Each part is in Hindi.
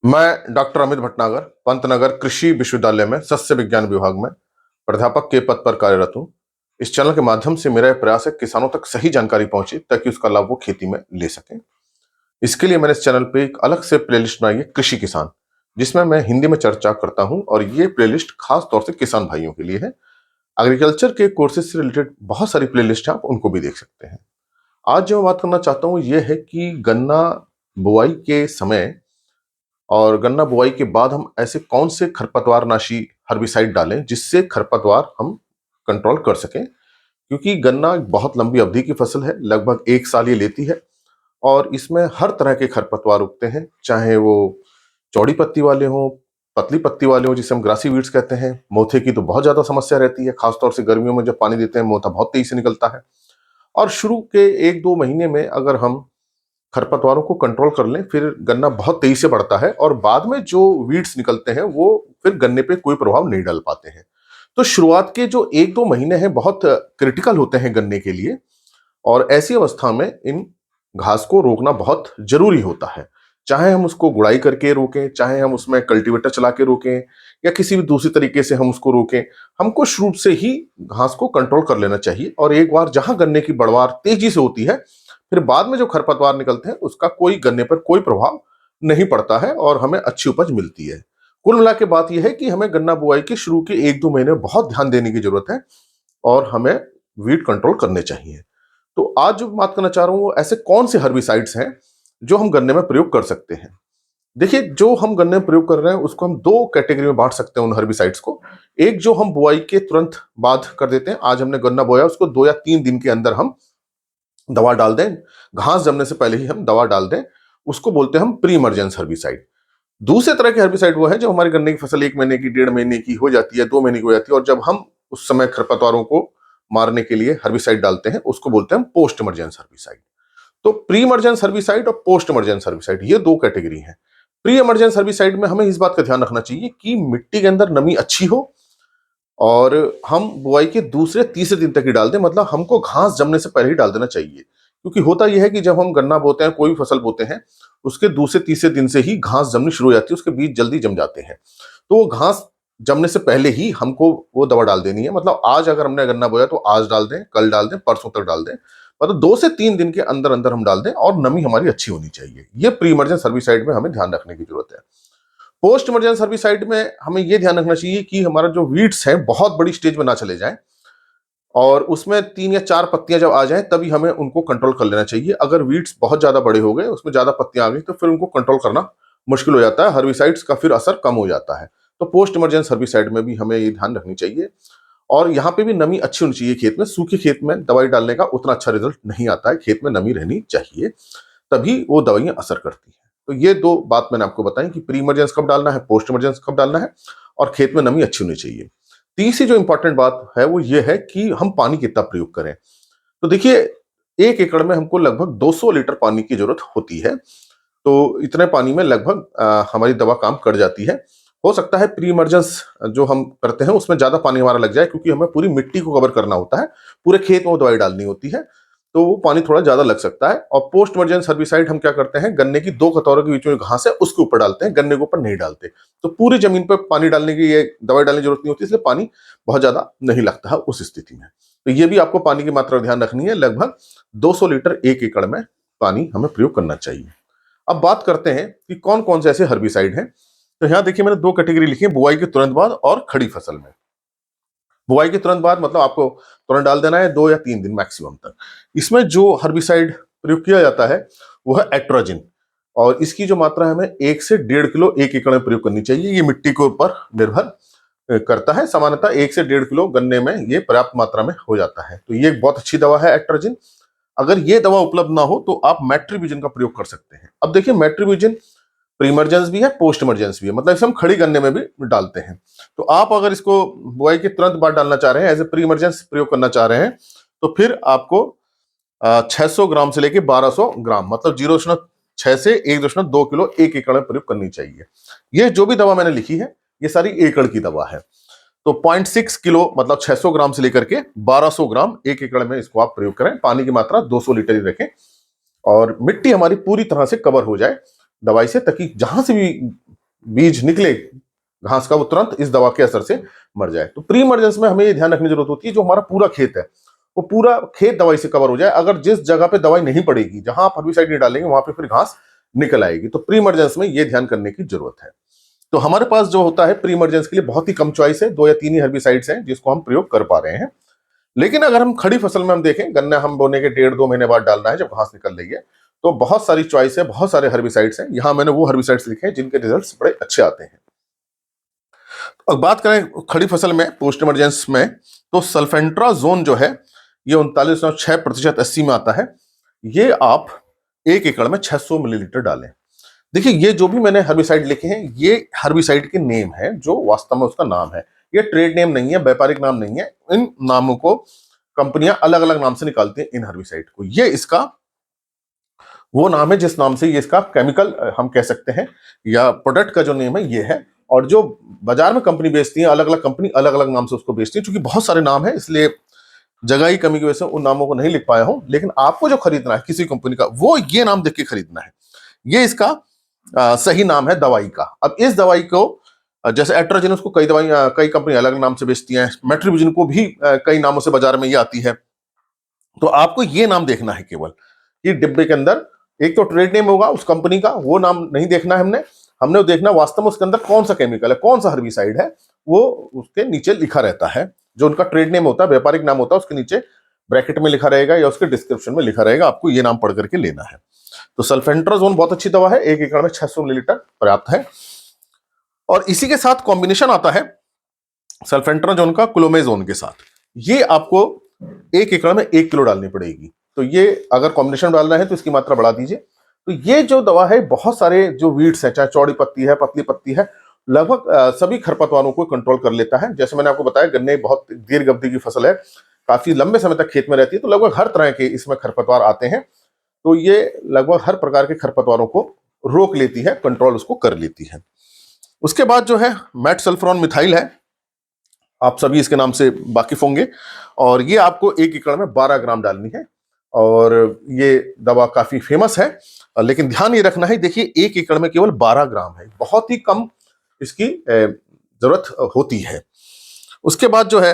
मैं डॉक्टर अमित भटनागर पंतनगर कृषि विश्वविद्यालय में सस्य विज्ञान विभाग में प्राध्यापक के पद पर कार्यरत हूँ। इस चैनल के माध्यम से मेरा यह प्रयास है किसानों तक सही जानकारी पहुंचे ताकि उसका लाभ वो खेती में ले सकें। इसके लिए मैंने इस चैनल पे एक अलग से प्लेलिस्ट बनाई है कृषि किसान, जिसमें मैं हिंदी में चर्चा करता हूं और ये प्लेलिस्ट खास तौर से किसान भाइयों के लिए है। एग्रीकल्चर के कोर्सेज से रिलेटेड बहुत सारी प्लेलिस्ट है, आप उनको भी देख सकते हैं। आज जो मैं बात करना चाहता हूँ ये है कि गन्ना बुआई के समय और गन्ना बुआई के बाद हम ऐसे कौन से खरपतवारनाशी हर्बिसाइड डालें जिससे खरपतवार हम कंट्रोल कर सकें, क्योंकि गन्ना एक बहुत लंबी अवधि की फसल है, लगभग 1 साल ये लेती है और इसमें हर तरह के खरपतवार उगते हैं, चाहे वो चौड़ी पत्ती वाले हों, पतली पत्ती वाले हों जिसे हम ग्रासी वीड्स कहते हैं। मोथे की तो बहुत ज्यादा समस्या रहती है, खासतौर से गर्मियों में जब पानी देते हैं मोथा बहुत तेजी से निकलता है। और शुरू के 1-2 महीने में अगर हम खरपतवारों को कंट्रोल कर लें फिर गन्ना बहुत तेजी से बढ़ता है और बाद में जो वीड्स निकलते हैं वो फिर गन्ने पे कोई प्रभाव नहीं डाल पाते हैं। तो शुरुआत के जो 1-2 महीने हैं बहुत क्रिटिकल होते हैं गन्ने के लिए, और ऐसी अवस्था में इन घास को रोकना बहुत जरूरी होता है। चाहे हम उसको गुड़ाई करके रोकें, चाहे हम उसमें कल्टीवेटर चला के रोकें या किसी भी दूसरी तरीके से हम उसको रोकें, हमको शुरू से ही घास को कंट्रोल कर लेना चाहिए। और एक बार जहां गन्ने की बढ़वार तेजी से होती है फिर बाद में जो खरपतवार निकलते हैं उसका कोई गन्ने पर कोई प्रभाव नहीं पड़ता है और हमें अच्छी उपज मिलती है। कुल मिला के बात यह है कि हमें गन्ना बुआई के शुरू के 1-2 महीने बहुत ध्यान देने की जरूरत है और हमें वीड कंट्रोल करने चाहिए। तो आज जो बात करना चाह रहा हूं वो ऐसे कौन से हर्बिसाइड्स हैं जो हम गन्ने में प्रयोग कर सकते हैं। देखिए, जो हम गन्ने में प्रयोग कर रहे हैं उसको हम दो कैटेगरी में बांट सकते हैं उन हर्बिसाइड्स को। एक जो हम बुआई के तुरंत बाद कर देते हैं, आज हमने गन्ना बोया उसको 2 या 3 दिन के अंदर हम दवा डाल दें, घास जमने से पहले ही हम दवा डाल दें, उसको बोलते हैं हम प्री इमर्जेंस हर्बिसाइड। दूसरे तरह के हर्बिसाइड वो है जो हमारे गन्ने की फसल 1 महीने की, 1.5 महीने की हो जाती है, 2 महीने की हो जाती है और जब हम उस समय खरपतवारों को मारने के लिए हर्बिसाइड डालते हैं उसको बोलते हैं हम पोस्ट इमर्जेंस हर्बिसाइड। तो प्री इमर्जेंस हर्बिसाइड और पोस्ट इमर्जेंस हर्बिसाइड ये दो कैटेगरी हैं। प्री इमर्जेंस हर्बिसाइड में हमें इस बात का ध्यान रखना चाहिए कि मिट्टी के अंदर नमी अच्छी हो और हम बुआई के दूसरे तीसरे दिन तक ही डाल दें, मतलब हमको घास जमने से पहले ही डाल देना चाहिए। क्योंकि होता यह है कि जब हम गन्ना बोते हैं, कोई भी फसल बोते हैं, उसके दूसरे तीसरे दिन से ही घास जमनी शुरू हो जाती है, उसके बीज जल्दी जम जाते हैं। तो वो घास जमने से पहले ही हमको वो दवा डाल देनी है। मतलब आज अगर हमने गन्ना बोया तो आज डाल दें, कल डाल दें, परसों तक डाल दें, मतलब 2 से 3 दिन के अंदर अंदर हम डाल दें और नमी हमारी अच्छी होनी चाहिए। ये प्री इमर्जेंस हर्बिसाइड में हमें ध्यान रखने की जरूरत है। पोस्ट इमरजेंस हर्बिसाइड में हमें यह ध्यान रखना चाहिए कि हमारा जो वीड्स है बहुत बड़ी स्टेज में ना चले जाएं और उसमें 3 या 4 पत्तियां जब आ जाएं तभी हमें उनको कंट्रोल कर लेना चाहिए। अगर वीड्स बहुत ज्यादा बड़े हो गए, उसमें ज्यादा पत्तियां आ गई, तो फिर उनको कंट्रोल करना मुश्किल हो जाता है, हर्बिसाइड्स का फिर असर कम हो जाता है। तो पोस्ट इमरजेंस हर्बिसाइड में भी हमें ये ध्यान रखनी चाहिए। और यहाँ पे भी नमी अच्छी होनी चाहिए खेत में। सूखे खेत में दवाई डालने का उतना अच्छा रिजल्ट नहीं आता है, खेत में नमी रहनी चाहिए, तभी वो दवाइयां असर करती हैं। तो ये दो बात मैंने आपको बताई कि प्री इमरजेंस कब डालना है, पोस्ट इमरजेंस कब डालना है, और खेत में नमी अच्छी होनी चाहिए। तीसरी जो इंपॉर्टेंट बात है वो ये है कि हम पानी कितना प्रयोग करें। तो देखिए, 1 एकड़ में हमको लगभग 200 लीटर पानी की जरूरत होती है। तो इतने पानी में लगभग हमारी दवा काम कर जाती है। हो सकता है प्री इमरजेंस जो हम करते हैं उसमें ज्यादा पानी हमारा लग जाए, क्योंकि हमें पूरी मिट्टी को कवर करना होता है, पूरे खेत में वो दवाई डालनी होती है, तो वो पानी थोड़ा ज्यादा लग सकता है। और पोस्ट इमरजेंस हर्बिसाइड हम क्या करते हैं, गन्ने की 2 कतौरों के बीच में घास है उसके ऊपर डालते हैं, गन्ने के ऊपर नहीं डालते। तो पूरी जमीन पर पानी डालने की, ये दवाई डालने की जरूरत नहीं होती, इसलिए पानी बहुत ज्यादा नहीं लगता है उस स्थिति में। तो ये भी आपको पानी की मात्रा ध्यान रखनी है, लगभग 200 लीटर 1 एकड़ में पानी हमें प्रयोग करना चाहिए। अब बात करते हैं कि कौन कौन से ऐसे हर्बिसाइड हैं। तो यहाँ देखिए, मैंने 2 कैटेगरी लिखी है, बुआई के तुरंत बाद और खड़ी फसल में। बुआई के तुरंत बाद मतलब आपको तुरंत डाल देना है 2 या 3 दिन मैक्सिमम तक। इसमें जो हर्बिसाइड प्रयोग किया जाता है वो है एट्रोजिन, और इसकी जो मात्रा है हमें 1 से 1.5 किलो 1 एकड़ में प्रयोग करनी चाहिए। ये मिट्टी के ऊपर निर्भर करता है, सामान्यतः 1 से 1.5 किलो गन्ने में ये पर्याप्त मात्रा में हो जाता है। तो ये एक बहुत अच्छी दवा है एट्रोजिन। अगर ये दवा उपलब्ध ना हो तो आप मेट्रीबिजन का प्रयोग कर सकते हैं। अब देखिए, मेट्रीबिजन प्री इमरजेंस भी है, पोस्ट इमरजेंस भी है, मतलब इसे हम खड़ी गन्ने में भी डालते हैं। तो आप अगर इसको बुआई के तुरंत बाद डालना चाह रहे हैं, एज ए प्री इमरजेंस प्रयोग करना चाह रहे हैं, तो फिर आपको 600 ग्राम से लेके 1200 ग्राम, मतलब 0.6 से 1.2 किलो 1 एकड़ में प्रयोग करनी चाहिए। ये जो भी दवा मैंने लिखी है ये सारी एकड़ की दवा है। तो 0.6 किलो मतलब 600 ग्राम से लेकर के 1200 ग्राम 1 एकड़ में इसको आप प्रयोग करें। पानी की मात्रा 200 लीटर ही रखें और मिट्टी हमारी पूरी तरह से कवर हो जाए दवाई से, ताकि जहां से भी बीज निकले घास का, वो तुरंत इस दवा के असर से मर जाए। तो प्री इमरजेंस में हमें ये ध्यान रखने की जरूरत होती है जो हमारा पूरा खेत है वो पूरा खेत दवाई से कवर हो जाए। अगर जिस जगह पे दवाई नहीं पड़ेगी, जहां आप हर्बिसाइड नहीं डालेंगे, वहां पे फिर घास निकल आएगी। तो प्री इमरजेंस में ये ध्यान करने की जरूरत है। तो हमारे पास जो होता है प्री इमरजेंस के लिए बहुत ही कम चॉइस है, 2 या 3 ही हर्बिसाइड्स हैं जिसको हम प्रयोग कर पा रहे हैं। लेकिन अगर हम खड़ी फसल में हम देखें, गन्ना हम बोने के 1.5-2 महीने बाद डालना है जब घास निकल रही है, तो बहुत सारी चॉइस है, बहुत सारे हर्बिसाइड्स हैं। यहां मैंने वो हर्बिसाइड्स लिखे हैं जिनके रिजल्ट्स बड़े अच्छे आते हैं। अब बात करें खड़ी फसल में पोस्ट इमरजेंस में, तो सल्फेंट्राजोन जो है ये 39.6% 80 में आता है। ये आप 1 एकड़ में 600 मिलीलीटर डालें। देखिए, ये जो भी मैंने हर्बिसाइड लिखे हैं ये हर्बिसाइड के नेम है, जो वास्तव में उसका नाम है। ये ट्रेड नेम नहीं है, व्यापारिक नाम नहीं है। इन नामों को कंपनियां अलग अलग नाम से निकालती हैं इन हर्बिसाइड को। ये इसका वो नाम है जिस नाम से ये इसका केमिकल हम कह सकते हैं, या प्रोडक्ट का जो नेम है ये है। और जो बाजार में कंपनी बेचती है, अलग अलग कंपनी अलग अलग नाम से उसको बेचती है। क्योंकि बहुत सारे नाम है, इसलिए जगह की कमी की वजह से उन नामों को नहीं लिख पाया हूं। लेकिन आपको जो खरीदना है किसी कंपनी का, वो ये नाम देख के खरीदना है। ये इसका सही नाम है दवाई का। अब इस दवाई को जैसे एट्राजिन, उसको कई दवाई कई कंपनी अलग नाम से बेचती हैं। मेट्रिब्यूजिन को भी कई नामों से बाजार में ये आती है। तो आपको ये नाम देखना है केवल कि डिब्बे के अंदर एक तो ट्रेड नेम होगा उस कंपनी का, वो नाम नहीं देखना है हमने। हमने देखना वास्तव में उसके अंदर कौन सा केमिकल है, कौन सा हर्बिसाइड है, वो उसके नीचे लिखा रहता है। जो उनका ट्रेड नेम होता है, व्यापारिक नाम होता है, उसके नीचे ब्रैकेट में लिखा रहेगा या उसके डिस्क्रिप्शन में लिखा रहेगा। आपको ये नाम पढ़ करके लेना है। तो सल्फेंट्राजोन बहुत अच्छी दवा है, 1 एकड़ में 600 मिलीलीटर पर्याप्त है। और इसी के साथ कॉम्बिनेशन आता है सल्फेंट्राजोन का क्लोमेजोन के साथ। ये आपको 1 एकड़ में 1 किलो डालनी पड़ेगी। तो ये अगर कॉम्बिनेशन डालना है तो इसकी मात्रा बढ़ा दीजिए। तो ये जो दवा है बहुत सारे जो वीड्स है, चाहे चौड़ी पत्ती है, पतली पत्ती है, लगभग सभी खरपतवारों को कंट्रोल कर लेता है। जैसे मैंने आपको बताया, गन्ने बहुत दीर्घ अवधि की फसल है, काफी लंबे समय तक खेत में रहती है, तो लगभग हर तरह के इसमें खरपतवार आते हैं। तो ये लगभग हर प्रकार के खरपतवारों को रोक लेती है, कंट्रोल उसको कर लेती है। उसके बाद जो है मेटसल्फोन मिथाइल है, आप सभी इसके नाम से वाकिफ होंगे। और ये आपको 1 एकड़ में 12 ग्राम डालनी है। और ये दवा काफी फेमस है। लेकिन ध्यान ये रखना है, देखिए 1 एकड़ में केवल 12 ग्राम है, बहुत ही कम इसकी जरूरत होती है। उसके बाद जो है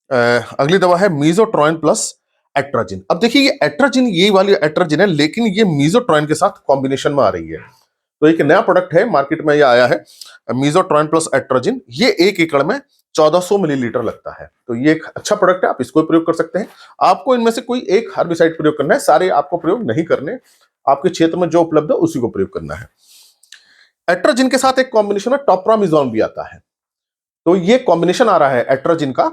अगली दवा है मीजोट्रोइन प्लस एट्राजिन। अब देखिए ये एट्राजिन, ये वाली एट्राजिन है, लेकिन ये मीजोट्रोइन के साथ कॉम्बिनेशन में आ रही है। तो एक नया प्रोडक्ट है, मार्केट में ये आया है, मीजोट्रोइन प्लस एट्राजिन। ये 1 एकड़ में 1400 मिलीलीटर लगता है। तो ये एक अच्छा प्रोडक्ट है, आप इसको प्रयोग कर सकते हैं। आपको इनमें से कोई एक हर्बिसाइड प्रयोग करना है, सारे आपको प्रयोग नहीं करने। आपके क्षेत्र में जो उपलब्ध है उसी को प्रयोग करना है। एट्राजिन के साथ एक कॉम्बिनेशन है टॉपरामिजोन भी आता है। तो ये कॉम्बिनेशन आ रहा है एट्राजिन का,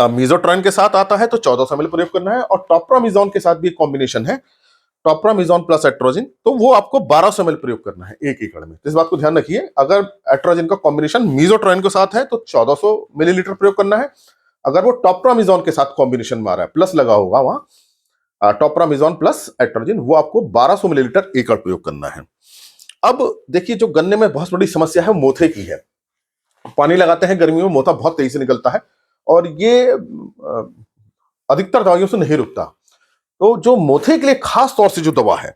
मीजोट्रोइन के साथ आता है, तो 1400 ml प्रयोग करना है। और टॉपरामिजोन के साथ भी एक कॉम्बिनेशन है, टॉपरामिजोन प्लस एट्रोजिन, तो वो आपको 1200 ml प्रयोग करना है 1 एकड़ में। तो इस बात को ध्यान रखिए, अगर एट्रोजिन का कॉम्बिनेशन मीजोट्रोइन के साथ है तो 1400 मिलीलीटर प्रयोग करना है। अगर वो टॉपरामिजोन के साथ कॉम्बिनेशन में आ रहा है, प्लस लगा होगा वहां, टॉपरामिजोन प्लस एट्रोजिन, वो आपको 1200 मिलीलीटर एकड़ प्रयोग करना है। अब देखिए, जो गन्ने में बहुत बड़ी समस्या है मोथे की है। पानी लगाते हैं गर्मियों में, मोथा बहुत तेजी से निकलता है और ये अधिकतर दवाइयों से नहीं रुकता। तो जो मोथे के लिए खास तौर से जो दवा है,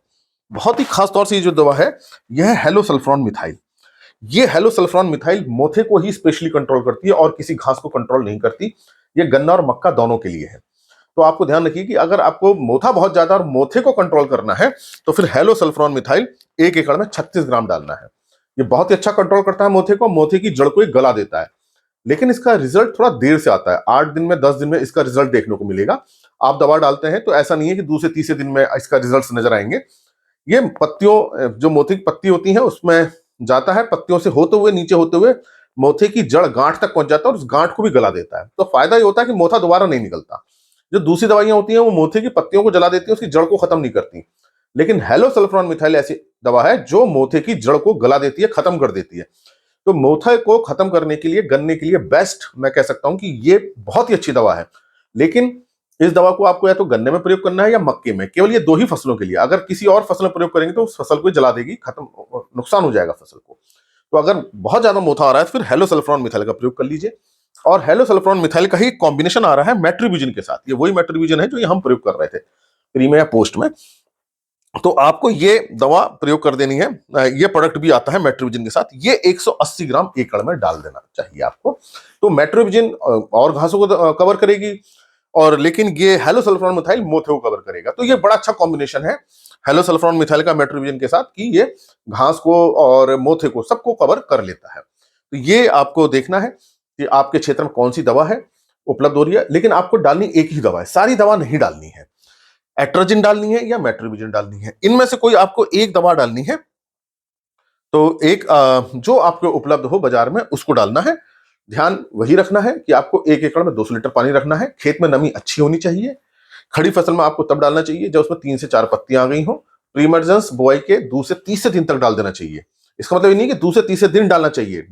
बहुत ही खास तौर से ये जो दवा है, यह है हेलोसल्फोन मिथाइल। ये हेलोसल्फोन मिथाइल मोथे को ही स्पेशली कंट्रोल करती है और किसी घास को कंट्रोल नहीं करती। ये गन्ना और मक्का दोनों के लिए है। तो आपको ध्यान रखिए कि अगर आपको मोथा बहुत ज्यादा और मोथे को कंट्रोल करना है तो फिर हेलोसल्फोन मिथाइल 1 एकड़ में 36 ग्राम डालना है। ये बहुत ही अच्छा कंट्रोल करता है मोथे को, मोथे की जड़ को ही गला देता है। लेकिन इसका रिजल्ट थोड़ा देर से आता है, 8 दिन में 10 दिन में इसका रिजल्ट देखने को मिलेगा। आप दवा डालते हैं तो ऐसा नहीं है कि दूसरे तीसरे दिन में इसका रिजल्ट नजर आएंगे। ये पत्तियों, जो मोथे की पत्ती होती है उसमें जाता है, पत्तियों से होते हुए नीचे होते हुए मोथे की जड़ गांठ तक पहुंच जाता है और उस गांठ को भी गला देता है। तो फायदा ये होता है कि मोथा दोबारा नहीं निकलता। जो दूसरी दवाइयां होती हैं वो मोथे की पत्तियों को जला देती हैं, उसकी जड़ को खत्म नहीं करती। लेकिन हेलोसल्फोन मिथाइल ऐसी दवा है जो मोथे की जड़ को गला देती है, खत्म कर देती है। तो मोथा को खत्म करने के लिए, गन्ने के लिए बेस्ट मैं कह सकता हूं कि ये बहुत ही अच्छी दवा है। लेकिन इस दवा को आपको या तो गन्ने में प्रयोग करना है या मक्के में, केवल ये 2 ही फसलों के लिए। अगर किसी और फसल में प्रयोग करेंगे तो उस फसल को जला देगी, खत्म, नुकसान हो जाएगा फसल को। तो अगर बहुत ज्यादा मोथा आ रहा है तो फिर हेलोसल्फोन मिथाइल का प्रयोग कर लीजिए। और हेलोसल्फोन मिथाइल का ही कॉम्बिनेशन आ रहा है मेट्रिब्यूजिन के साथ। ये वही मेट्रिब्यूजिन है जो ये हम प्रयोग कर रहे थे प्री में या पोस्ट में। तो आपको ये दवा प्रयोग कर देनी है। ये प्रोडक्ट भी आता है मेट्रोविजन के साथ, ये 180 ग्राम एकड़ में डाल देना चाहिए आपको। तो मेट्रोविजन और घासों को कवर करेगी, और लेकिन ये हेलोसल्फोन मिथाइल मोथे को कवर करेगा। तो ये बड़ा अच्छा कॉम्बिनेशन है हेलोसल्फोन मिथाइल का मेट्रोविजन के साथ, कि ये घास को और मोथे को सबको कवर कर लेता है। तो ये आपको देखना है कि आपके क्षेत्र में कौन सी दवा है उपलब्ध हो रही है, लेकिन आपको डालनी एक ही दवा है, सारी दवा नहीं डालनी है। एट्रोजिन डालनी है या मेट्रोविजन डालनी है, इनमें से कोई आपको एक दवा डालनी है। तो एक जो आपको उपलब्ध हो बाजार में उसको डालना है। ध्यान वही रखना है कि आपको 1 एकड़ में 200 लीटर पानी रखना है। खेत में नमी अच्छी होनी चाहिए। खड़ी फसल में आपको तब डालना चाहिए जब उसमें 3 से 4 पत्तियां आ गई हो। प्रीमर्जेंस बुआई के 2 से 30 दिन तक डाल देना चाहिए। इसका मतलब ये नहीं कि 2 से 30 दिन डालना चाहिए।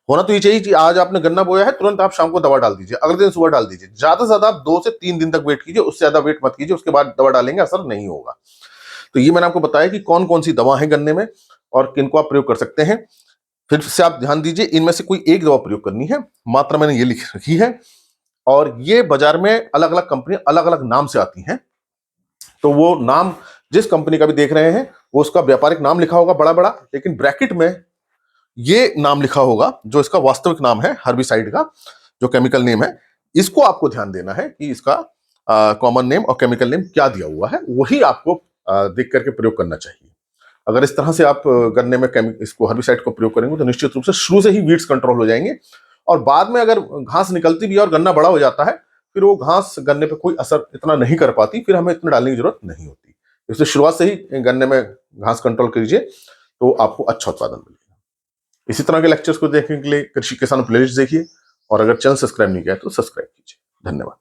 होना तो ये चाहिए कि आज आपने गन्ना बोया है, तुरंत आप शाम को दवा डाल दीजिए, अगले दिन सुबह डाल दीजिए। ज्यादा से ज्यादा आप 2 से 3 दिन तक वेट कीजिए, उससे ज्यादा वेट मत कीजिए, उसके बाद दवा डालेंगे असर नहीं होगा। तो ये मैंने आपको बताया कि कौन कौन सी दवा है गन्ने में और किनको आप प्रयोग कर सकते हैं। फिर से आप ध्यान दीजिए, इनमें से कोई एक दवा प्रयोग करनी है। मात्रा मैंने ये लिख रखी है, और ये बाजार में अलग अलग कंपनी अलग अलग नाम से आती हैं। तो वो नाम जिस कंपनी का भी देख रहे हैं वो उसका व्यापारिक नाम लिखा होगा बड़ा बड़ा, लेकिन ब्रैकेट में ये नाम लिखा होगा जो इसका वास्तविक नाम है हर्बिसाइड का, जो केमिकल नेम है। इसको आपको ध्यान देना है कि इसका कॉमन नेम और केमिकल नेम क्या दिया हुआ है, वही आपको देख करके प्रयोग करना चाहिए। अगर इस तरह से आप गन्ने में इसको हर्बिसाइड को प्रयोग करेंगे तो निश्चित रूप से शुरू से ही वीड्स कंट्रोल हो जाएंगे। और बाद में अगर घास निकलती भी है और गन्ना बड़ा हो जाता है, फिर वो घास गन्ने पे कोई असर इतना नहीं कर पाती, फिर हमें इतना डालने की जरूरत नहीं होती। इसलिए शुरुआत से ही गन्ने में घास कंट्रोल कीजिए, तो आपको अच्छा उत्पादन मिलेगा। इसी तरह के लेक्चर्स को देखने के लिए कृषि किसान प्लेलिस्ट देखिए, और अगर चैनल सब्सक्राइब नहीं किया तो सब्सक्राइब कीजिए। धन्यवाद।